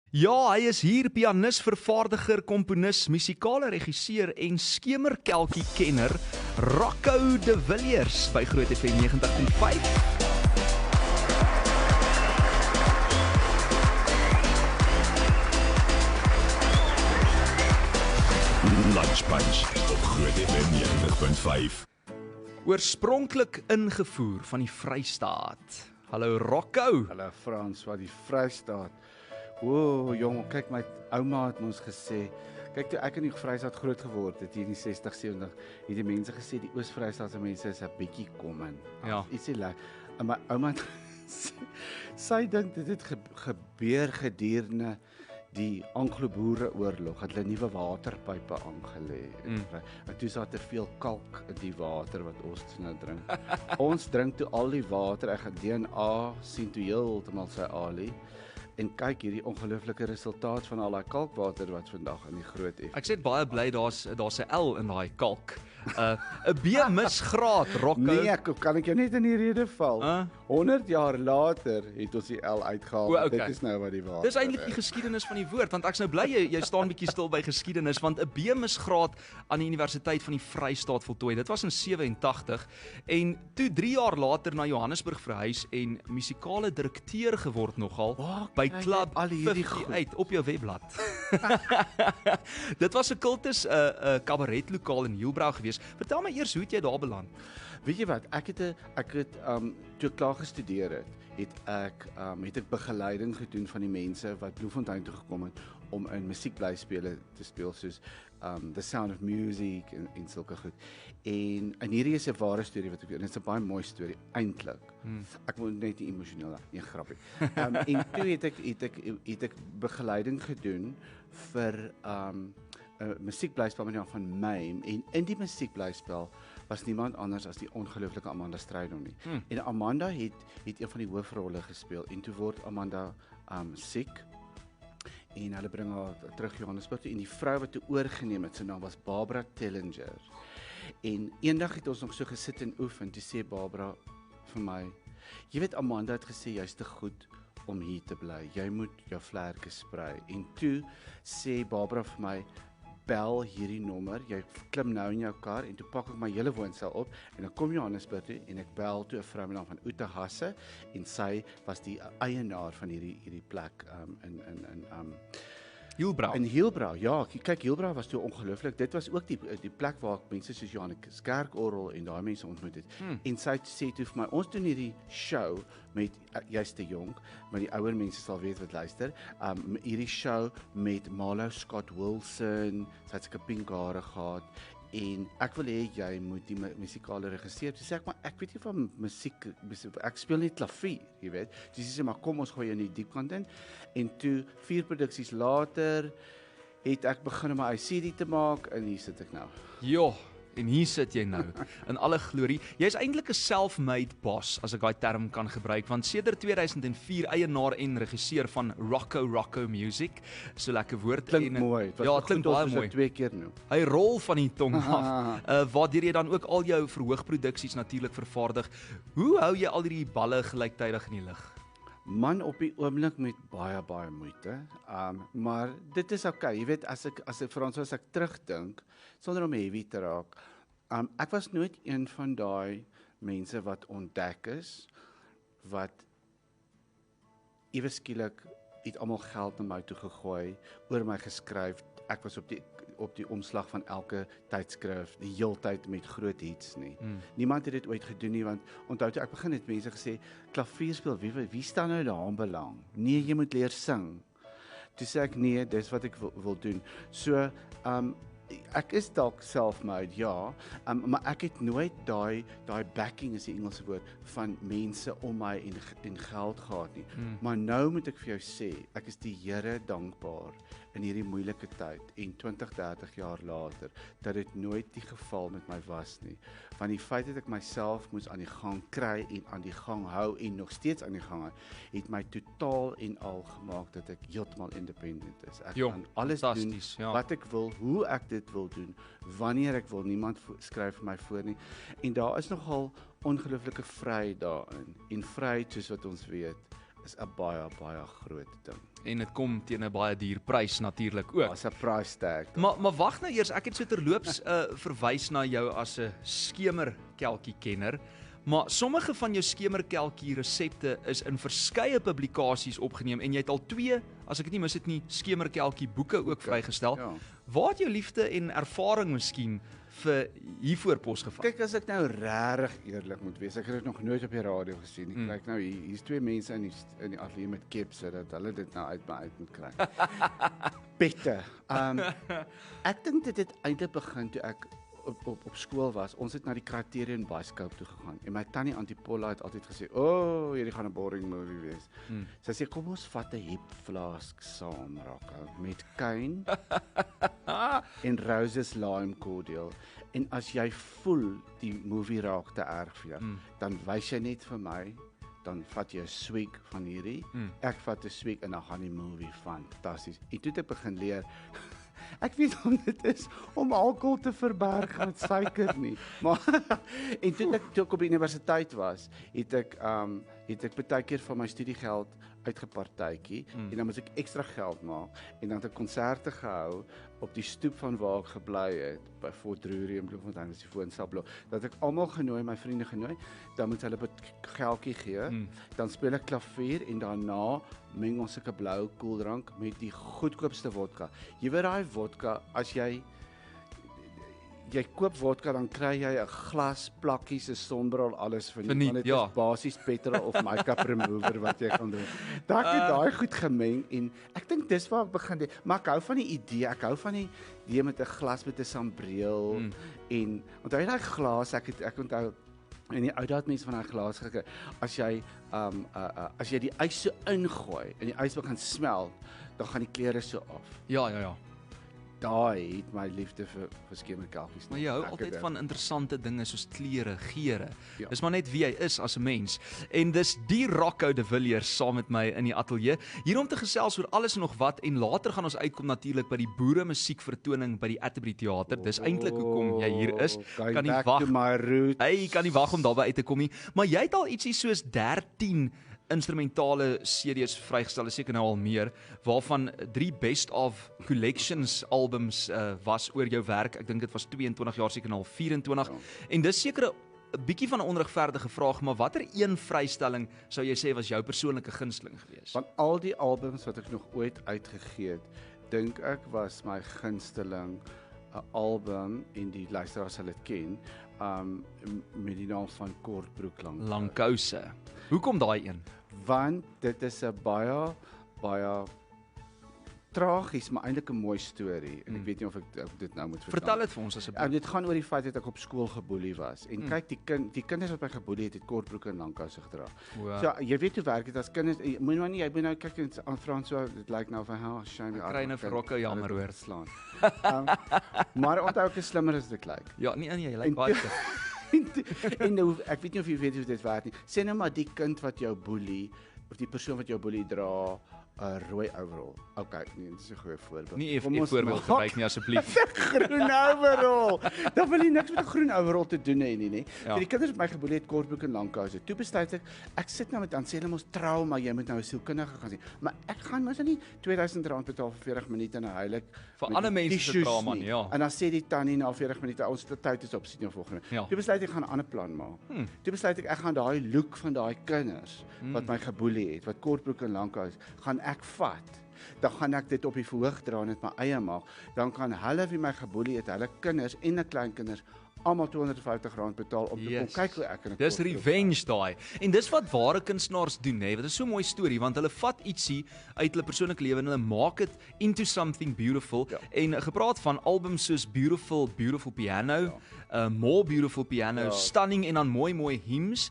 Ja, hy is hier, pianis, vervaardiger, komponis, musikale regisseur en skemerkelkie kenner, Rocco de Villiers by Groot FM 90.5. Lunch Punch op Groot FM 90.5. Oorspronklik ingevoer van die Vrystaat. Hallo Rocco. Hallo Frans, wat die Vrystaat. O, jong, kyk, my ouma het ons gesê, kyk toe ek in die Vrystaat groot geword het, hier in die 60, 70, het die mense gesê, die Oos-Vrystaatse mense is 'n bietjie kommen. Ja. Ietsie lekker. En my ouma het gesê, sy dink dit het gebeur gedurende die Anglo-Boereoorlog, het hulle nuwe waterpype aangelê. En toe is daar te veel kalk in die water wat ons nou drink. Ons drink toe al die water, ek gaan DNA sien toe heeltemal sy alie. En kyk hierdie ongelooflike resultaat van al daai kalkwater wat vandag in die Groot F. Ek sê baie bly daar's 'n L in daai kalk. 'n B misgraad, Rocco. Nee, kan ek jou net in die rede val? 100 jaar later het ons die L uitgehaal. Okay. Dit is nou wat die waarheid Dis eintlik die geskiedenis van die woord, want ek's nou bly jy staan bietjie stil by geskiedenis, want 'n B misgraad aan die Universiteit van die Vrystaat voltooi. Dit was in 87 en toe 3 jaar later na Johannesburg verhuis en musikale direkteur geword nogal by Club al hierdie 58 op jou webblad. Dit was 'n kultus 'n kabaretlokaal in Hielbrau gewees. Vertel my eers hoe het jy daar beland? Weet jy wat, ek het toe ek klaar gestudeer het ek begeleiding gedoen van die mense wat Bloemfontein toe gekom het om in musiekblyspele te speel soos The Sound of Music en sulke goed. En hierdie is 'n ware storie wat ek weet. Dit is 'n baie mooi storie eintlik. Ek moet net nie emosioneel nie, grappie. En toe het ek begeleiding gedoen vir 'n musiekblyspel met die naam van Mame, en in die musiekblyspel was niemand anders as die ongelooflike Amanda Strydom nie. En Amanda het een van die hoofrolle gespeel en toe word Amanda siek en hulle bring haar terug Johannesburg toe en die vrou wat toe oorgeneem het, sy naam was Barbara Tellinger. En eendag het ons nog so gesit en oefen, toe sê Barbara vir my, jy weet Amanda het gesê jy's te goed om hier te bly, jy moet jou vlerke sprei. En toe sê Barbara vir my, bel hierdie nommer, jy klim nou in jou kar en toe pak ek my hele woonstel op en dan kom Johannesburg toe en ek bel toe 'n vrou met naam van Ute Hasse en sy was die eienaar van hierdie plek in Hielbrau. In Hielbrau, ja, kyk Hielbrau was toe ongelooflik. Dit was ook die plek waar mense soos Johannes Kerkorrel en daai mense ontmoet het. En sy sê toe vir my, ons doen hierdie show met jy's te jonk, maar die ouer mense sal weet wat luister. Hierdie show met Marlo Scott Wilson, sy het 'n pink hare gehad. En ek wil hê jy moet die musikale regisseur. Toe sê ek, maar ek weet nie van musiek, ek speel net klavier, jy weet. Toe sê sy, maar kom ons gooi jou in die diepkant in. En toe 4 produksies later het ek begin om my CD te maak en hier sit ek nou. Jo, en hier sit jy nou in alle glorie. Jy's eintlik 'n self-made boss, as ek daai term kan gebruik, want sedert 2004 eienaar en regisseur van Rocco Music. So lekker woord. Klink mooi. Ja, dit klink baie mooi. 2 keer nou. Hy rol van die tong af. Waardeur jy dan ook al jou verhoogproduksies natuurlik vervaardig. Hoe hou jy al hierdie balle gelyktydig in die lug? Man, op die oomblik met baie moeite. Maar dit is okay. Jy weet, as ek terugdink, sonder om heavy te raak, ek was nooit een van daai mense wat ontdek is, wat ewe skielik het almal geld na my toe gegooi, oor my geskryf. Ek was op die omslag van elke tydskrif, die heeltyd met groot hits nie. Niemand het dit ooit gedoen nie, want onthou toe ek begin het mense gesê, klavier speel, wie staan nou daaraan belang? Nee, jy moet leer sing. Toe sê ek, nee, dis wat ek wil doen. So, ek is dalk self-made, ja, maar ek het nooit daai backing is die Engelse woord, van mense om my en geld gehad nie. Maar nou moet ek vir jou sê, ek is die Here dankbaar in hierdie moeilike tyd en 20, 30 jaar later, dat dit nooit die geval met my was nie. Van die feit dat ek myself moes aan die gang kry en aan die gang hou en nog steeds aan die gang hou, het my totaal en al gemaak dat ek heeltemal independent is. Ek kan alles doen wat ek wil, hoe ek dit wil doen, wanneer ek wil, niemand skryf vir my voor nie. En daar is nogal ongelooflike vryheid daarin. En vryheid, soos wat ons weet, is 'n baie groot ding. En dit kom teen 'n baie duur prys natuurlik ook. Daar's 'n price tag. Maar wag nou eers, ek het so terloops verwys na jou as 'n skemerkelkie kenner. Maar sommige van jou skemerkelkie resepte is in verskeie publikasies opgeneem en jy het al 2, as ek dit nie mis het nie, skemerkelkie boeke ook vrygestel. Ja. Waar het jou liefde en ervaring miskien vir hiervoor posgevat? Kyk, as ek nou regtig eerlik moet wees, ek het dit nog nooit op die radio gesien nie. Kyk nou, hier's 2 mense in die ateljee met kepse dat hulle dit nou uit my uit moet kry. Pette. Ek dink dit het eintlik begin toe ek op skool was. Ons het na die Criterion Bioscope toe gegaan en my tannie Antipolla het altyd gesê, hierdie gaan 'n boring movie wees. Sy sê kom ons vat 'n hip flask saam, Rocco, met Kane en Rose's Lime Cordial. En as jy voel die movie raak te erg vir jou, dan wys jy net vir my, dan vat jy 'n swig van hierdie. Ek vat 'n swig en dan gaan die movie fantasties. En toe het ek begin leer ek weet hoe dit is om alkohol te verberg met suiker nie. Maar en toe ek op die universiteit was, het ek baie keer van my studiegeld uitgepartytjie en dan moes ek ekstra geld maak en dan het ek konserte gehou op die stoep van waar ek gebly het by Fort Drury in Bloemfontein, was die Foonsablo. Dat ek almal genooi, my vriende genooi, dan moet hulle 'n geldjie gee, dan speel ek klavier en daarna meng ons 'n blou koeldrank met die goedkoopste vodka. Jy weet daai vodka, as jy koop vodka, dan kry jy 'n glas plakkies, 'n sonbril, alles verniet, want dit is basies petrol of make-up remover wat jy kan doen. Dan het daai goed gemeng en ek dink dis waar ek begin het. Maar ek hou van die idee, ek hou van die idee met 'n glas met 'n sambreel en onthou jy daai glas, ek onthou en die ou daad mense van daai glas gekry. As jy die ys so ingooi en die ys begin smelt, dan gaan die kleure so af. Ja. Daai het my liefde vir skemerkelkies. Maar jy hou altyd van interessante dinge soos kleure, geure. Dis maar net wie jy is as 'n mens. En dis die Rocco de Villiers saam met my in die ateljee, hier om te gesels oor alles en nog wat, en later gaan ons uitkom natuurlik by die boere musiekvertoning by die Atterbury Theater. Dis eintlik hoekom jy hier is. Kan nie wag. Hey, kan nie wag om daarby uit te kom nie. Maar jy het al ietsie soos 13 instrumentale CD's vrygestel, is seker nou al meer, waarvan 3 best of collections albums was oor jou werk. Ek dink dit was 22 jaar, seker nou al 24. Ja. En dis seker 'n bietjie van 'n onregverdige vraag, maar watter een vrystelling sou jy sê was jou persoonlike gunsteling geweest? Van al die albums wat ek nog ooit uitgegee het, dink ek was my gunsteling 'n album, en die luisteraars sal dit ken, met die naam van Kortbroek Langkouse. Hoekom daai een? Want dit is 'n baie tragies, maar eintlik 'n mooi storie. En ek weet nie of ek dit nou moet vertel dit vir ons asseblief. Dit gaan oor die feit dat ek op skool geboelie was. En kyk, die kinders wat my geboelie het Kortbroeke en Langkouse gedra. Wow. So jy weet hoe werk dit as kinders, jy moet nou kyk aan Frans, so dit lyk nou van shame. Kry nou vir Rocco jammer hoor slaan. Maar onthou ek is slimmer as dit lyk. Ja, nee, jy lyk baie en nou, ek weet nie of jy weet hoe dit werk nie. Sê nou maar die kind wat jou boelie, of die persoon wat jou boelie dra 'n rooi overall. Okay, nee, dit is 'n goeie voorbeeld. Nie 'n voorbeeld gebruik nie asseblief. Groen overall. Dan wil jy niks met 'n groen overall te doen hê nie. Ja. Die kinders het my geboelie het Kortbroek en Langkouse. Toe besluit ek sit nou met dan sê hulle mos trauma, jy moet nou 'n sielkundige gaan sien. Maar ek gaan mos nie R2000 betaal vir 40 minute en heilig vir ander mense se trauma nie, ja. En dan sê die tannie na 40 minute ons tyd is op, sien jou volgende. Ja. Toe besluit ek gaan 'n ander plan maak. Toe besluit ek gaan daai look van daai kinders wat my geboelie het, wat Kortbroek en Langkouse, gaan ek vat. Dan gaan ek dit op die verhoog dra en dit my eie maak. Dan kan hulle wie my geboelie het, hulle kinders en die kleinkinders almal R250 betaal om te kom kyk hoe ek in 'n dis revenge daai. En dis wat ware kunstenaars doen, hè. Dit is so 'n mooi storie want hulle vat ietsie uit hulle persoonlike lewe en hulle maak dit into something beautiful. Ja. En gepraat van albums soos Beautiful Piano, More Beautiful Piano, Stunning en dan mooi hymns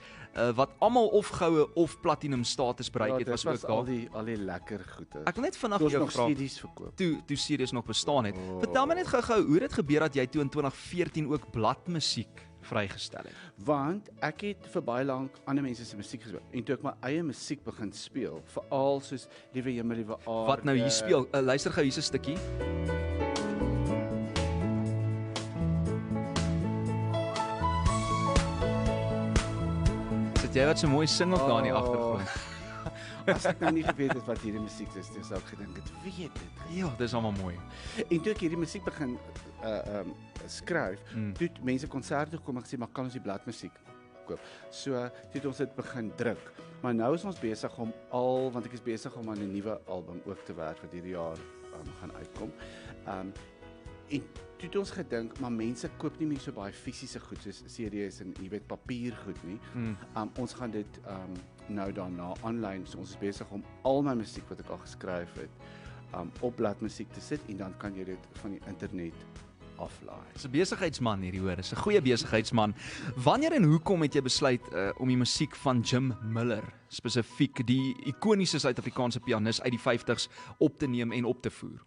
wat almal of goue of platinum status bereik het, was ook daar. Al die lekker goede. Ek wil net vinnig vir jou vra. CD's verkoop. Toe CD's nog bestaan het. Vertel my net gou-gou hoe dit gebeur dat jy toe in 2014 ook bladmusiek vrygestel het. Want ek het vir baie lank ander mense se musiek gespeel en toe ek my eie musiek begin speel, veral soos Liewe Hemel, Liewe Aarde. Wat nou hier speel? Luister gou, hier's 'n stukkie. Jy wat so mooi sing ook daar in die agtergrond. as ek nou nie geweet het wat hierdie musiek is, dan sou ek gedink het, weet dit. Ja, dis almal mooi. En toe ek hierdie musiek begin skryf, toe het mense konserte gekom en gesê, maar kan ons die bladmusiek koop? So, toe het ons dit begin druk. Maar nou is ons besig om want ek is besig om aan 'n nuwe album ook te werk wat hierdie jaar gaan uitkom. En toe het ons gedink, maar mense koop nie meer so baie fisiese goed soos CD's en jy weet papier goed nie. Ons gaan dit nou daarna online, so ons is besig om al my musiek wat ek al geskryf het op bladmusiek te sit en dan kan jy dit van die internet aflaai. Dis 'n besigheidsman hierdie hoor, dis 'n goeie besigheidsman. Wanneer en hoekom het jy besluit om die musiek van Jim Miller, spesifiek die ikoniese Suid-Afrikaanse pianis uit die 50s op te neem en op te voer?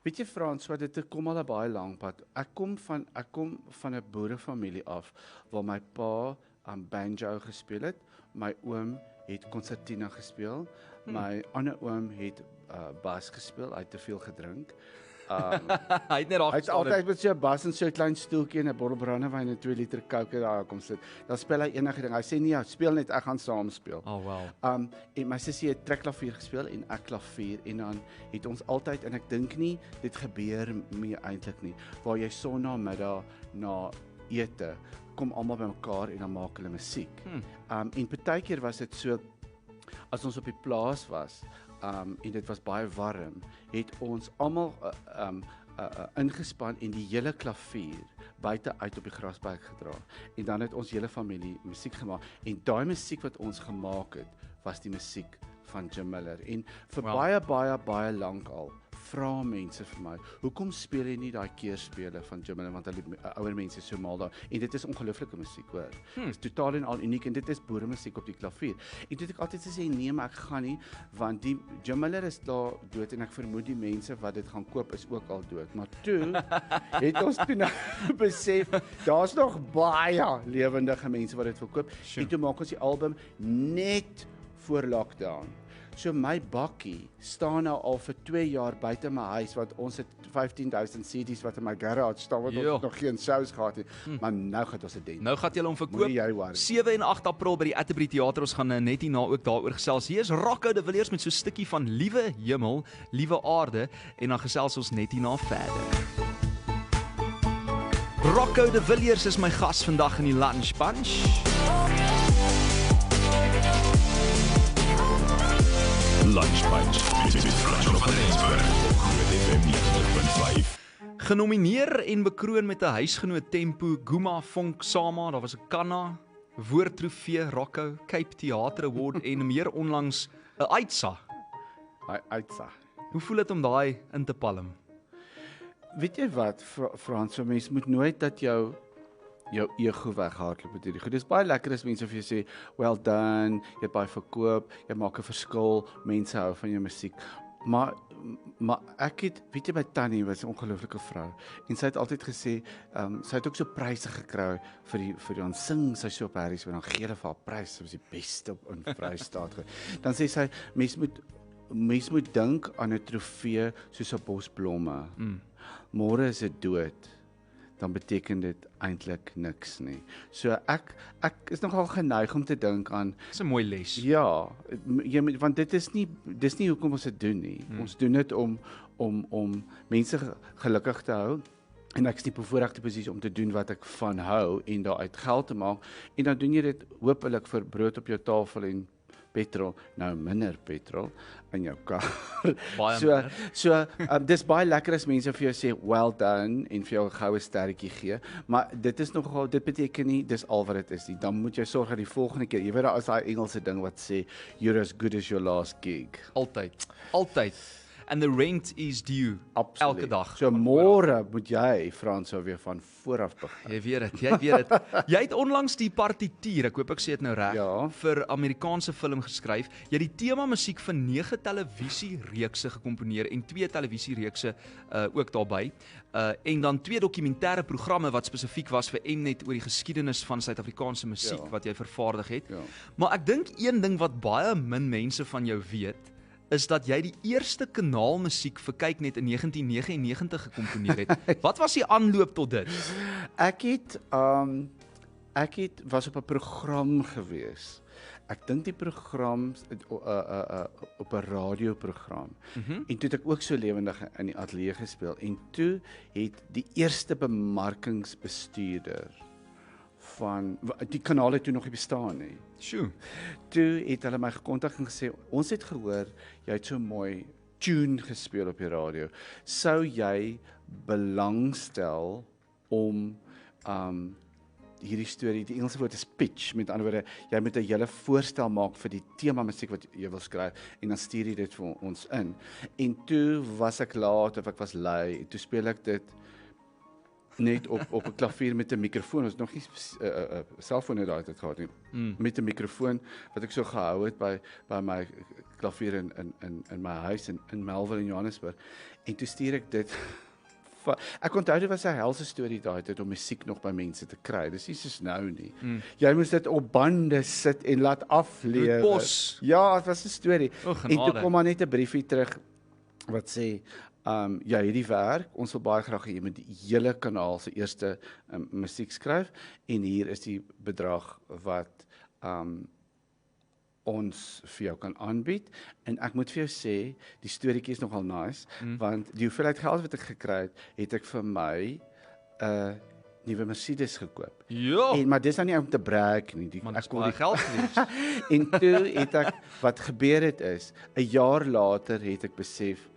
Weet jy Frans, wat dit kom al 'n baie lang pad. Ek kom van 'n boerefamilie af waar my pa banjo gespeel het, my oom het konsertina gespeel, my ander oom het bas gespeel, hy het te veel gedrink. Hy het net daar Hy het altyd met so 'n bas en so 'n klein stoeltjie en 'n bottel brandewyn en 2 liter Coke daar kom sit. Dan speel hy enige ding. Hy sê nee, speel net, ek gaan saam speel. Oh wow. En my sussie het trekklavier gespeel en ek klavier en dan het ons altyd, en ek dink nie dit gebeur meer eintlik nie, waar jy Sondagmiddag na ete kom almal bymekaar en dan maak hulle musiek. En partykeer was dit so, as ons op die plaas was, en dit was baie warm, het ons almal ingespan en die hele klavier buite uit op die grasperk gedra. En dan het ons hele familie musiek gemaak. En daai musiek wat ons gemaak het, was die musiek van Jim Miller. En vir baie lank al vra mense vir my, hoekom speel jy nie daai keerspele van Jim Miller, want hulle ouer mense is so mal daar. En dit is ongelooflike musiek, hoor. Dit is totaal en al uniek en dit is boeremusiek op die klavier. En toe het ek altyd gesê, nee, maar ek gaan nie, want die Jim Miller is daar dood en ek vermoed die mense wat dit gaan koop is ook al dood. Maar toe het ons toe nou besef, daar's nog baie lewendige mense wat dit wil koop. En toe maak ons die album net voor lockdown. So my bakkie staan nou al vir 2 jaar buite my huis, want ons het 15,000 CD's wat in my garage staan, wat ons nog geen shows gehad het, maar nou gaan ons dit doen. Nou gaan jy hom verkoop. 7 en 8 April by die Atterbury Theater, ons gaan net hierna ook daaroor gesels. Hier is Rocco de Villiers met so 'n stukkie van Liewe Hemel, Liewe Aarde, en dan gesels ons net hierna verder. Rocco de Villiers is my gas vandag in die Lunch Punch. Lunch Punch met Frans van Rensburg op Groot FM 90.5. Genomineer en bekroon met 'n huisgenoot Tempo, Guma, Vonk, Sama, daar was 'n Kanna, Woordtrofee, Rocco, Cape Theatre Award en meer onlangs 'n Uitsa. Uitsa. Hoe voel dit om daai in te palm? Weet jy wat, Frans, so mens moet nooit dat jou ego weghardloop met hierdie goed. Dis baie lekker as mense vir jou sê, well done, jy het baie verkoop, jy maak 'n verskil, mense hou van jou musiek. Maar ek het, weet jy, by Tannie was 'n ongelooflike vrou en sy het altyd gesê, sy het ook so pryse gekry vir die sing sy so op Harris, en dan gee hulle vir haar prys, sy was die beste in Vrystaat. Dan sê sy, mens moet dink aan 'n trofee soos 'n bos blomme. Môre is dit dood, dan beteken dit eintlik niks nie. So ek is nogal geneig om te dink aan, Dis 'n mooi les. ja, want dit is nie hoekom ons dit doen nie. Ons doen dit om mense gelukkig te hou. En ek is die bevoorregte posisie om te doen wat ek van hou en daaruit geld te maak. En dan doen jy dit hopelik vir brood op jou tafel en petrol, nou minder petrol in jou kar. Baie So dis baie lekker as mense vir jou sê well done en vir jou 'n goue sterretjie gee, maar dit beteken nie dis al wat dit is nie. Dan moet jy sorg dat die volgende keer, jy weet daar is daai Engelse ding wat sê you're as good as your last gig. Altyd. And the rent is due. Absoluut. Elke dag. So môre moet jy, Frans, sou weer van vooraf begin. Jy weet dit. Jy het onlangs die partituur, ek hoop ek sê dit nou reg, Ja. vir Amerikaanse film geskryf. Jy het die tema musiek vir 9 televisiereekse gekomponeer en 2 televisiereekse ook daarbey. En dan 2 dokumentêre programme wat spesifiek was vir Mnet oor die geskiedenis van Suid-Afrikaanse musiek wat jy vervaardig het. Ja. Maar ek dink een ding wat baie min mense van jou weet, is dat jy die eerste kanaalmusiek vir Kyknet in 1999 gekomponeer het. Wat was die aanloop tot dit? Ek was op 'n program gewees. ek dink die program op 'n radioprogram. En toe het ek ook so lewendig in die ateljee gespeel en toe het die eerste bemarkingsbestuurder van die kanaal het toe nog nie bestaan nie. Sjoe. Toe het hulle my gekontak en gesê ons het gehoor jy het so mooi tune gespeel op die radio. Sou jy belangstel om hierdie storie, die Engelse woord is pitch, met ander woorde, jy moet 'n hele voorstel maak vir die tema musiek wat jy wil skryf en dan stuur jy dit vir ons in. En toe was ek laat of ek was lui en toe speel ek dit net op 'n klavier met 'n mikrofoon. Ons nog nie selfone daai tyd gehad nie. Met 'n mikrofoon wat ek so gehou het by my klavier in my huis in Melville in Johannesburg. En toe stuur ek dit. Ek onthou dit was 'n helse storie daai tyd om musiek nog by mense te kry. Dis nie soos nou nie. Jy moes dit op bande sit en laat aflewer. Pos. Ja, dit was 'n storie. Oh, en toe kom maar net 'n briefie terug wat sê ja, hierdie werk, ons wil baie graag hê jy moet die hele kanaal se eerste musiek skryf en hier is die bedrag wat ons vir jou kan aanbied en ek moet vir jou sê, die storieetjie is nogal nice, want die hoeveelheid geld wat ek gekry het ek vir my 'n nuwe Mercedes gekoop. Ja. Maar dis nou nie om te brag nie. Man, ek kon die geld gewees. En toe het ek, wat gebeur het is, 'n jaar later het ek besef,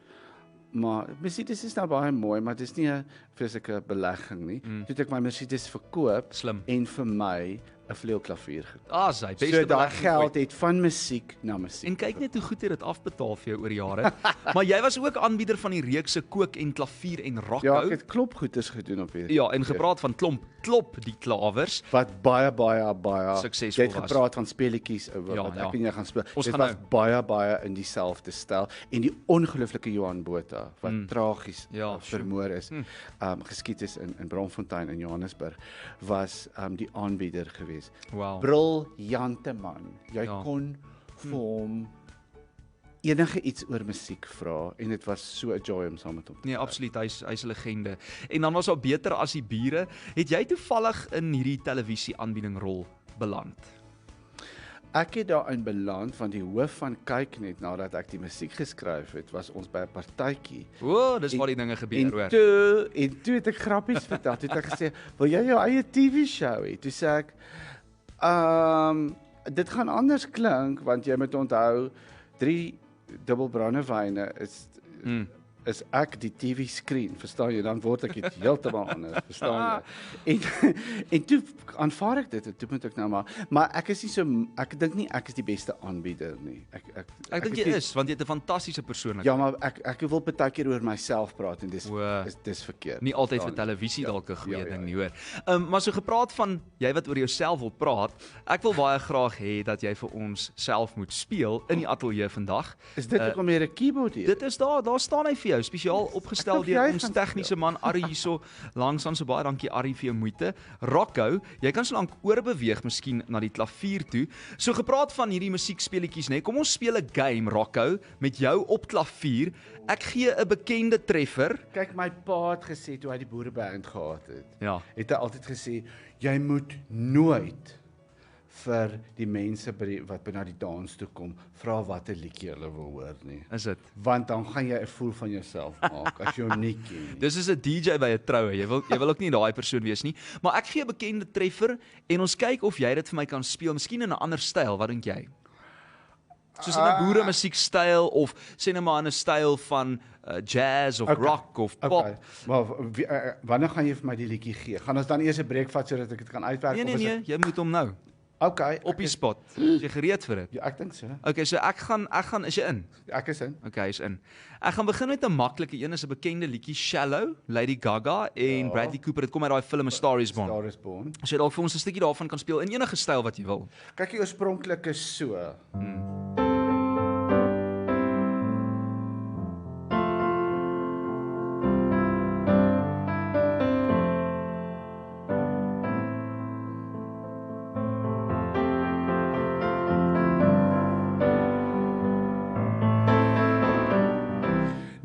maar Mercedes is nou baie mooi, maar dis nie 'n vreeslike belegging nie. Toe het ek my Mercedes verkoop Slim. en vir my 'n vleuelklavier gekoop. Sy So beste daai belegging geld ooit. het van musiek na musiek. En kyk net hoe goed jy dit afbetaal vir jou oor die jare. Maar jy was ook aanbieder van die reeks se kook en klavier en Ja, rakkou. ek het klopgoeders gedoen op hierdie. Ja, en gepraat van klop die klawers. Wat baie Suksesvol jy het was. gepraat van speletjies Ja, wat ja. ek en jy gaan speel. Ons Dit gaan was baie in dieselfde styl en die ongelooflike Johan Botha wat tragies Ja, vermoor is, geskiet is in Bronfontein in Johannesburg, was die aanbieder geweest. Wow. Briljante man. Jy Ja. kon vir hom enige iets oor musiek vra en dit was so 'n joy om saam met hom te Nee, werk. absoluut, hy's 'n legende. En dan was daar beter as die bure. Het jy toevallig in hierdie televisie aanbieding rol beland? Ek het daarin beland van die hoof van kyk net nadat ek die musiek geskryf het, was ons by 'n partytjie. O, dis waar die dinge gebeur, hoor. En toe het ek grappies vertel. Toe het ek gesê, "Wil jy jou eie TV-show hê?" Toe sê ek, dit gaan anders klink want jy moet onthou 3 dubbelbrandewyne is ek die TV skreen, verstaan jy? Dan word ek dit heeltemal anders, verstaan jy? En toe aanvaar ek dit en toe moet ek nou maar ek is nie so, ek dink nie ek is die beste aanbieder nie. Ek dink jy is, want jy het 'n fantastiese persoonlikheid. Ja, maar ek wil baie keer oor myself praat en dis verkeerd. Nie altyd vir verstaan jy? televisie dalk 'n goeie Ja, ding nie, hoor. Maar so gepraat van jy wat oor jouself wil praat, ek wil baie graag hê dat jy vir ons self moet speel in die ateljee vandag. Is dit hoekom jy 'n keyboard hier? Dit is daar staan hy vir jou, spesiaal opgestel Ek dink deur jy ons gaan tegniese man Arrie hierso langs aan, so baie dankie Arrie vir jou moeite. Rakkou, jy kan so lank oorbeweeg miskien na die klavier toe. So gepraat van hierdie musiekspeletjies, nê. Kom ons speel 'n game, Rakkou, met jou op klavier. Ek gee 'n bekende treffer. Kyk, my pa het gesê toe hy die boereband gehad het. Ja. Het hy altyd gesê jy moet nooit vir die mense wat by na die dans toe kom vra watter liedjie hulle wil hoor nie. Is dit? Want dan gaan jy 'n voel van jouself maak as jy hom nie ken nie. Dis is 'n DJ by 'n troue. Jy wil ook nie daai persoon wees nie. Maar ek gee 'n bekende treffer en ons kyk of jy dit vir my kan speel, miskien in 'n ander styl. Wat dink jy? Soos in 'n boere musiekstyl of sê net maar in 'n styl van jazz of rock of pop. Okay. Maar wanneer gaan jy vir my die liedjie gee? Gaan ons dan eers 'n breek vat sodat ek dit kan uitwerk? Nee, jy moet hom nou. Okay. Op die spot. Is jy gereed vir dit? Ja, ek dink so. Okay, so ek gaan is jy in? Ek is in. Okay, is in. Ek gaan begin met 'n maklike een, is 'n bekende liedjie, Shallow, Lady Gaga en Bradley Cooper. Dit kom uit daai film A Star Is Born. Star Is Born. As jy dalk vir ons 'n stukkie daarvan kan speel in enige styl wat jy wil. Kyk, die oorspronklike is so.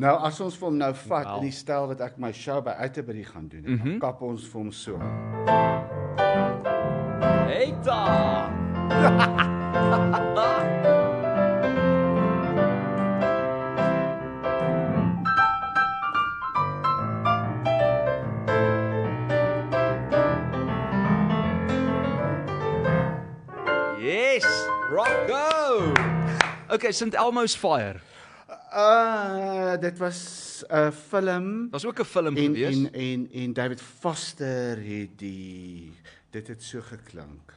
Nou as ons vir hom nou vat in die styl wat ek my show by Atterbury gaan doen, dan kap ons vir hom so. Eita! Yes, Rocco. Okay, St. Elmo's Fire. Dit was 'n film Was ook 'n film gewees. en David Foster het dit het so geklink.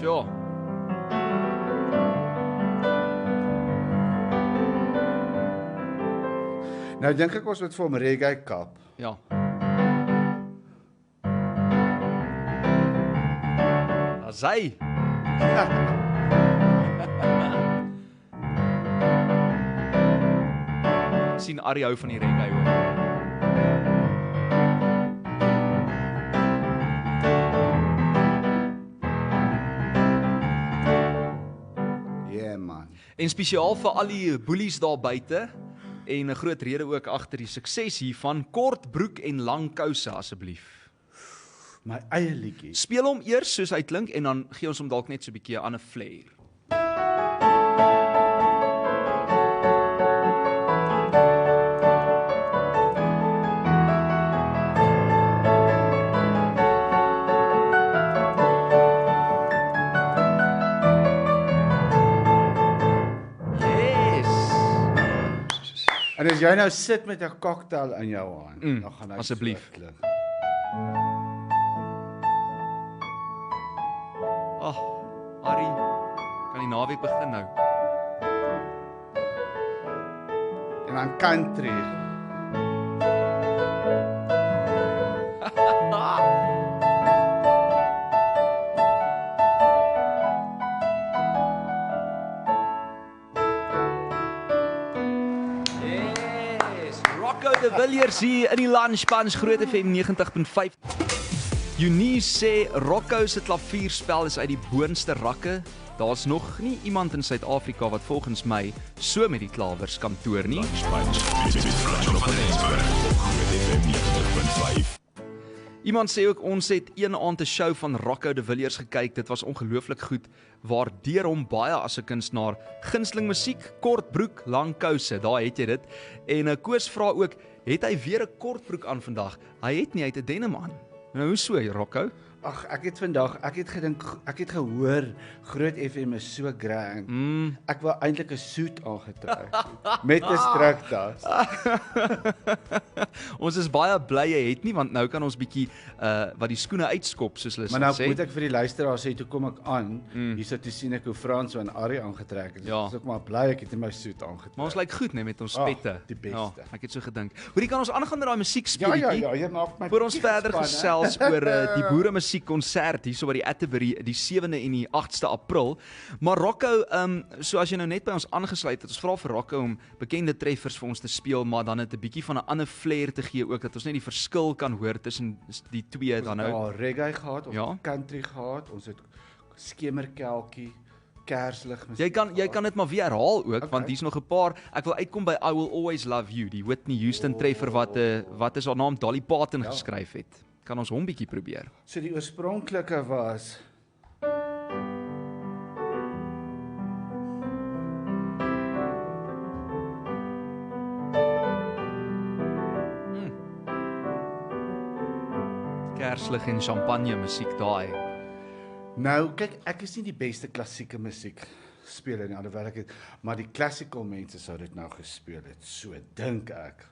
Sure. Nou dink ek ons moet vir hom reggae kap. Ja. As hy. Sien Ari hou van die reggae hoor. Yeah man. En spesiaal vir al die boelies daar buite en 'n groot rede ook agter die sukses hiervan, kort broek en lang kouse asseblief. My eie liedjie. Speel hom eers soos hy klink en dan gee ons hom dalk net so 'n bietjie 'n ander flair. En as jy nou sit met 'n cocktail in jou hand, dan gaan hy asseblief. so klink. Ag, Ari, kan die naweek begin nou? En dan country. Yes, Rocco de Villiers hier in die Lunch Punch Groot FM 90.5. Eunice sê Rocco se klavierspel is uit die boonste rakke. Daar's nog nie iemand in Suid-Afrika wat volgens my so met die klawers kan toer nie. Lunch Punch met Franco van Rensburg op Groot FM 90.5. Iemand sê ook ons het een aand 'n show van Rocco de Villiers gekyk. Dit was ongelooflik goed. Waardeer hom baie as 'n kunstenaar. Gunsteling musiek, kort broek, lang kouse. Daar het jy dit. En Koos vra ook, het hy weer 'n kort broek aan vandag? Hy het nie, hy het 'n denim aan. Nou hoe so, Rocco? Ag, ek het gedink, ek het gehoor Groot FM is so grand. Ek wou eintlik 'n soet aangetrek met 'n stryktas. Ons is baie bly jy het nie, want nou kan ons bietjie wat die skoene uitskop soos hulle Maar nou sê. moet ek vir die luisteraars sê, toe kom ek aan, hierso toe sien ek hoe Frans en Ari aangetrek het. Ja. Dus ek maar bly ek het nie my soet aangetrek. Maar ons lyk goed net met ons Ag, pette. die beste. Ja, ek het so gedink. Hoorie, kan ons aangaan met daai musiekspeletjie? Ja, jy maak my Voor ons bietjie verder gespanne. gesels oor die boere musiekkonsert hierso by die Atterbury die 7de en die 8ste April. Maar Rocco, so as jy nou net by ons aangesluit het, ons vra vir Rocco om bekende treffers vir ons te speel, maar dan het 'n bietjie van 'n ander flair te gee ook, dat ons net die verskil kan hoor tussen die twee dan nou. Ons het reggae gehad, ons Ja. het country gehad, ons het skemerkelkie, kerslig Jy kan dit maar weer herhaal ook, Okay. want hier's nog 'n paar. Ek wil uitkom by I Will Always Love You, die Whitney Houston treffer wat is haar naam Dolly Parton geskryf het. Kan ons hom bietjie probeer? So die oorspronklike was Kerslig en champagne musiek daai. nou kyk, ek is nie die beste klassieke musiek speler nie, alhoewel ek het, maar die classical mense sou dit nou gespeel het, so dink ek.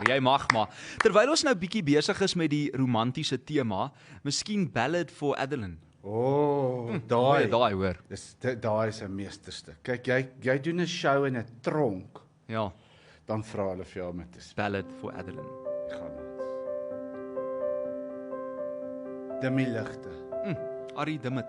Jy mag maar. Terwyl ons nou bietjie besig is met die romantiese tema, miskien Ballad for Adeline. Daai hoor. Daai is 'n meesterstuk. Kyk, jy doen 'n show in 'n tronk, Ja, dan vra hulle vir jou om te speel. Ballad for Adeline. Gaan ons. Demi ligte. Arie Dimmet.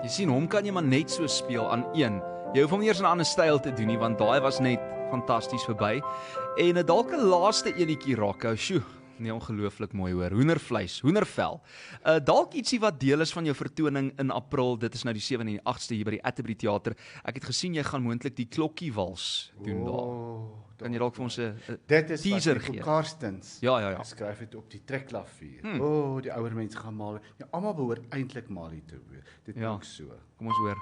Jy sien, hom kan jy maar net so speel aan een. Jy hoef hom nie eers 'n ander styl te doen nie, want daai was net fantasties verby. En dalk 'n laaste enetjie Rocco. Sjoe, nee, ongelooflik mooi hoor. Hoendervleis, hoendervel. Dalk ietsie wat deel is van jou vertoning in April. Dit is nou die 7de en die 8ste hier by die Atterbury Theater. Ek het gesien jy gaan moontlik die Klokkiewals doen daar. Kan jy dalk vir ons 'n teaser gee? Karstens. Ja. Geskryf het op die trekklavier. Die ouer mense gaan mal. Ja, almal behoort eintlik mal hier te wees. Dit klink so. Kom ons hoor.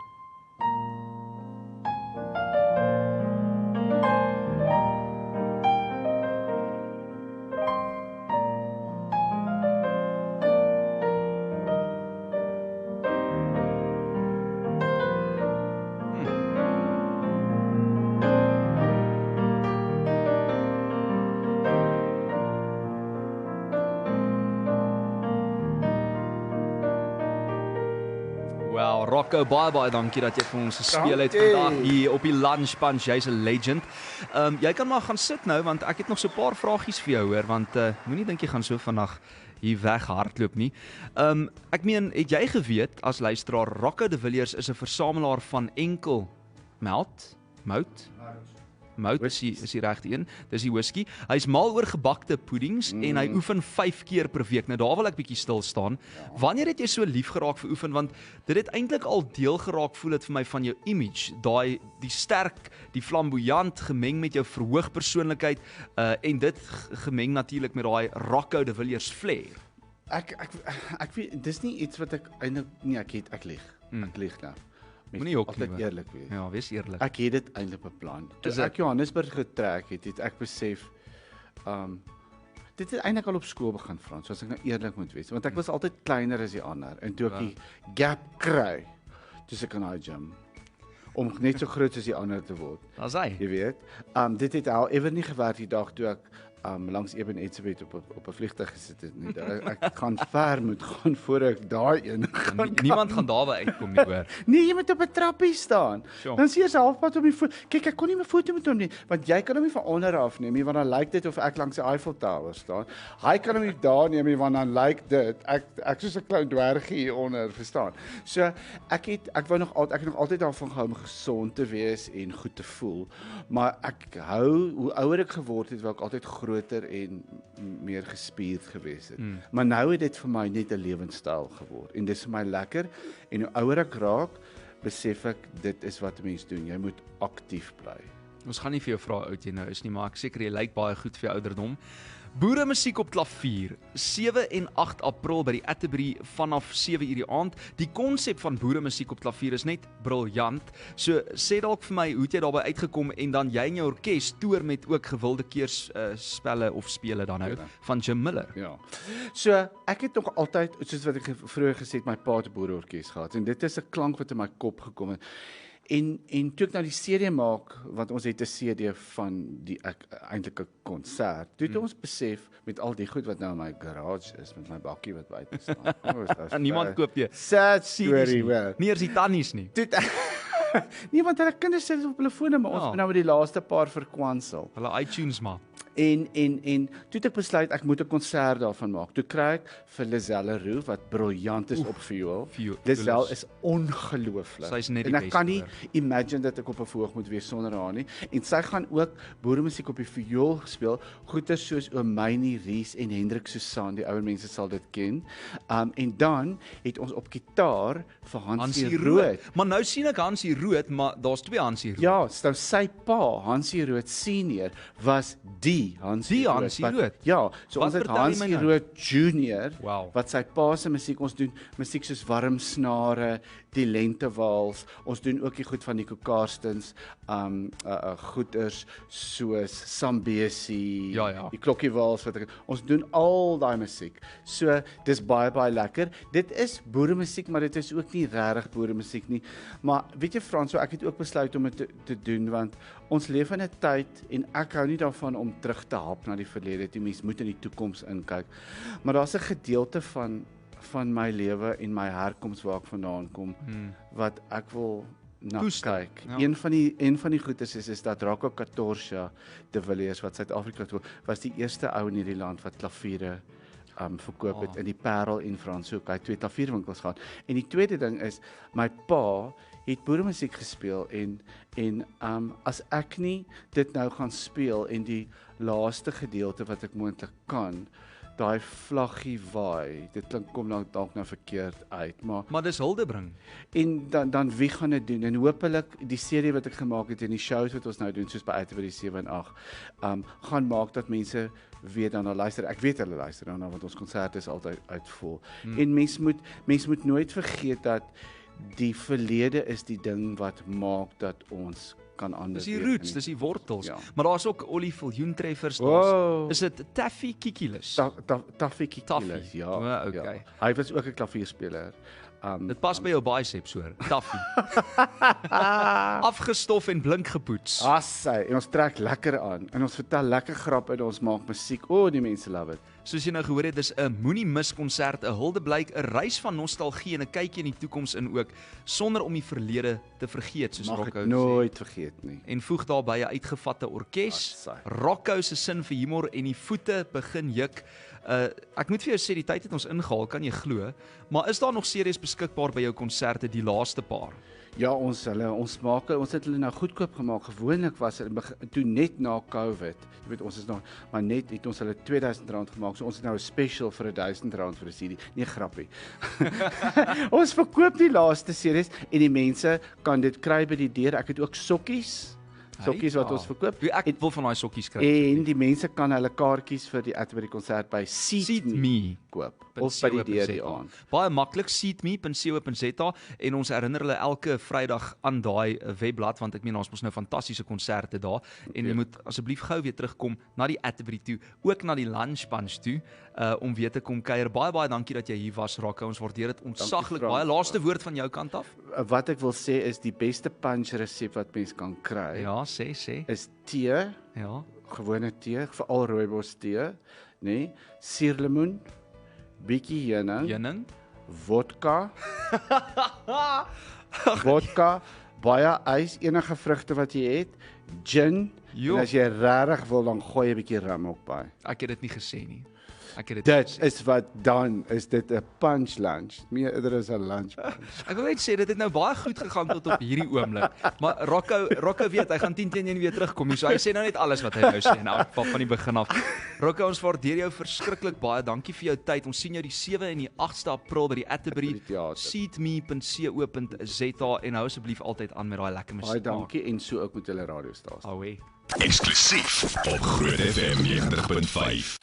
Wow, Rocco, baie dankie dat jy vir ons gespeel het vandag hier op die Lunch Punch. Jy's 'n legend. Jy kan maar gaan sit nou want ek het nog so 'n paar vragies vir jou hoor, want moenie dink jy gaan so vandag hier weg hardloop nie. Ek meen, het jy geweet as luisteraar Rocco de Villiers is 'n versamelaar van enkel mout is die regte een. Dis die whisky. Hy's mal oor gebakte puddings en hy oefen 5 keer per week. Nou daar wil ek bietjie stil staan. Wanneer het jy so lief geraak vir oefen? Want dit het eintlik al deel geraak, voel dit vir my, van jou image. Die sterk, die flamboyant gemeng met jou verhoog persoonlikheid en dit gemeng natuurlik met daai Rocco de Villiers flair. Ek weet, dis nie iets wat ek eintlik nie, ek lieg. Ek lieg nou. Moenie ook altyd eerlik wees. Ja, wees eerlik. Ek het dit eintlik beplan. Toe ek Johannesburg getrek het ek besef dit het eintlik al op skool begin, Frans, soos ek nou eerlik moet wees, want ek was altyd kleiner as die ander en toe ek die gap kry, toe ek in daai gym om net so groot as die ander te word. Daar's hy. Jy weet. Dit het al ewer nie gewerk die dag toe ek langs Eben Etzebeth op 'n vliegtuig gesit het nie. Ek gaan ver moet gaan voor ek daai een gaan. Niemand gaan daarby uitkom nie hoor. Nee, jy moet op 'n trappie staan. Sure. Dan sien jy halfpad op die voet. Kyk, ek kon nie my foto met hom nie, want jy kan hom nie van onder af neem nie, want dan lyk dit of ek langs die Eiffel Tower staan. Hy kan hom nie daar neem nie, want dan lyk dit ek soos 'n klein dwergie hier onder, verstaan. So ek het nog altyd daarvan gehou om gesond te wees en goed te voel, maar hoe ouer ek geword het, wou ek altyd groter en meer gespierd gewees het. Maar nou het dit vir my net 'n lewenstyl geword en dit is vir my lekker en hoe ouer ek raak, besef ek dit is wat 'n mens doen. Jy moet aktief bly. Ons gaan nie vir jou vra hoe oud jy nou is nie, maar ek seker jy lyk baie goed vir jou ouderdom. Boere musiek op klavier, 7 en 8 April by die Atterbury vanaf 7:00 die aand. Die konsep van boere musiek op klavier is net briljant. So sê dalk vir my, hoe het jy daarbey uitgekom en dan jy en jou orkes toer met ook gewilde keerspelle of spele dan nou van Jim Miller. Ja. So ek het nog altyd, soos wat ek vroeër gesê het, my pa het 'n boereorkes gehad en dit is 'n klank wat in my kop gekom het. En toe ek nou die CD maak, want ons het 'n CD van die eintlik 'n konsert. Toe het ons besef met al die goed wat nou in my garage is, met my bakkie wat buite staan. Niemand koop jy. Sad story wel. Nie eers die tannies nie. Nee, want hulle kinders sit op hulle fone, maar ons het nou met die laaste paar verkwansel. Hulle iTunes maar. En toe het ek besluit ek moet 'n konsert daarvan maak. Toe kry ek vir Lizelle Roux wat briljant is op viool. Lizelle is ongelooflik. Sy is net en die ek kan nie imagine dat ek op 'n verhoog moet wees sonder haar nie. En sy gaan ook boeremusiek op die viool speel. Goeie soos Omeyni Rees en Hendrik Susan, die ouer mense sal dit ken. En dan het ons op gitaar vir Hansie Rood. Maar nou sien ek Hansie Rood, maar daar's twee Hansie Rood. Ja, sy pa, Hansie Rood senior, was die die Hansie Hansie wat- Rood? Ja, so Wat ons het vertel jy my Hansie nou? Rood Junior Wow. wat sy pa se musiek, ons doen musiek soos Warm Snare, die Lentewals, ons doen ook die goed van die Karstens, goeders soos Sambesi, Ja. die Klokkiewals ons doen al daai musiek. So dis baie lekker. Dit is boeremusiek, maar dit is ook nie regtig boeremusiek nie. Maar weet jy Frans, so ek het ook besluit om dit te doen want ons leef in 'n tyd en ek hou nie daarvan om terug te hap na die verlede. Die mens moet in die toekoms inkyk. Maar daar's 'n gedeelte van my lewe en my herkoms waar ek vandaan kom wat ek wil na Koester, kyk. ja. Een van die goedes is dat Rocco Katorsha de Villiers wat Suid-Afrika toe was die eerste ou in hierdie land wat klaviere verkoop het in die Parel en Franshoek. Hy het 2 klavierwinkels gehad. En die tweede ding is my pa het boeremusiek gespeel en as ek nie dit nou gaan speel en die laaste gedeelte wat ek moontlik kan, daai vlaggie waai. Dit kom dalk nou verkeerd uit, Maar dis hulde bring. en dan wie gaan dit doen? En hopelik die serie wat ek gemaak het en die shows wat ons nou doen soos by Uitwyd die 7 en 8, gaan maak dat mense weet dan luister. Ek weet hulle luister dan want ons konserte is altyd uitvol. En mens moet nooit vergeet dat die verlede is die ding wat maak dat ons kan anders Dis die roots, dis die wortels. Ja. Maar daar's ook olieviljoentreffers, Wow. is dit Taffy Kikilis? Taffy Kikilis, ja. O, okay. Ja. Hy was ook 'n klavierspeler. Dit pas by jou biceps hoor, Taffy. Afgestof en blink gepoets. Assai, en ons trek lekker aan en ons vertel lekker grappe en ons maak musiek. Die mense love it. Soos jy nou gehoor het, dis 'n moenie mis konsert, 'n huldeblyk, 'n reis van nostalgie en 'n kykie in die toekoms in ook, sonder om die verlede te vergeet, soos Mag Rocco ek sê. nooit vergeet nie. En voeg daarbey 'n uitgevatte orkes. Assai. Rocco se sin vir humor en die voete begin juk. Ek moet vir jou sê die tyd het ons ingehaal, kan jy glo? Maar is daar nog series beskikbaar by jou konserte, die laaste paar? Ja, ons het hulle nou goedkoop gemaak. Gewoonlik was dit toe net na COVID. Jy weet ons is nog maar net het ons hulle R2000 gemaak. So ons het nou 'n special vir R1000 vir 'n CD. Nee, grappie. Ons verkoop die laaste series en die mense kan dit kry by die deur. Ek het ook sokkies wat ons verkoop. Ek wil van daai sokkies kry. En die mense kan hulle kaartjies vir die Atterbury konsert by Seat Me koop of by die deur die aand. Baie maklik, seatme.co.za, en ons herinner hulle elke Vrydag aan daai webblad want ek meen ons mos nou fantastiese konserte daar en jy moet asseblief gou weer terugkom na die Atterbury toe, ook na die Lunch Punch toe om weer te kom kuier. Baie dankie dat jy hier was, Rocco. Ons waardeer dit ontsaglik baie. Laaste woord van jou kant af? Wat ek wil sê is die beste punch resep wat mens kan kry. Ja, sê. Is tee, Ja. gewone tee, veral rooibos tee, nê? Suurlemoen, bietjie heuning, vodka, baie ys, enige vrugte wat jy het, gin, Jo. en as jy regtig wil dan gooi jy 'n bietjie rum ook by. Ek het dit nie gesê nie. Dit is wat dan is dit 'n punch lunch. Meer is 'n lunch punch. Ek wil net sê dit het nou baie goed gegaan tot op hierdie oomblik. Maar Rocco weet hy gaan 10 teen 1 weer terugkom hier. So hy sê nou net alles wat hy nou sê in elk geval van die begin af. Rocco, ons waardeer jou verskriklik baie. Dankie vir jou tyd. Ons sien jou die 7 en die 8ste April by die Atterbury. Seatme.co.za en hou asseblief altyd aan met daai lekker musiek. Baie dankie en so ook met julle radiostasie. Away. Eksklusief op Groot FM 90.5.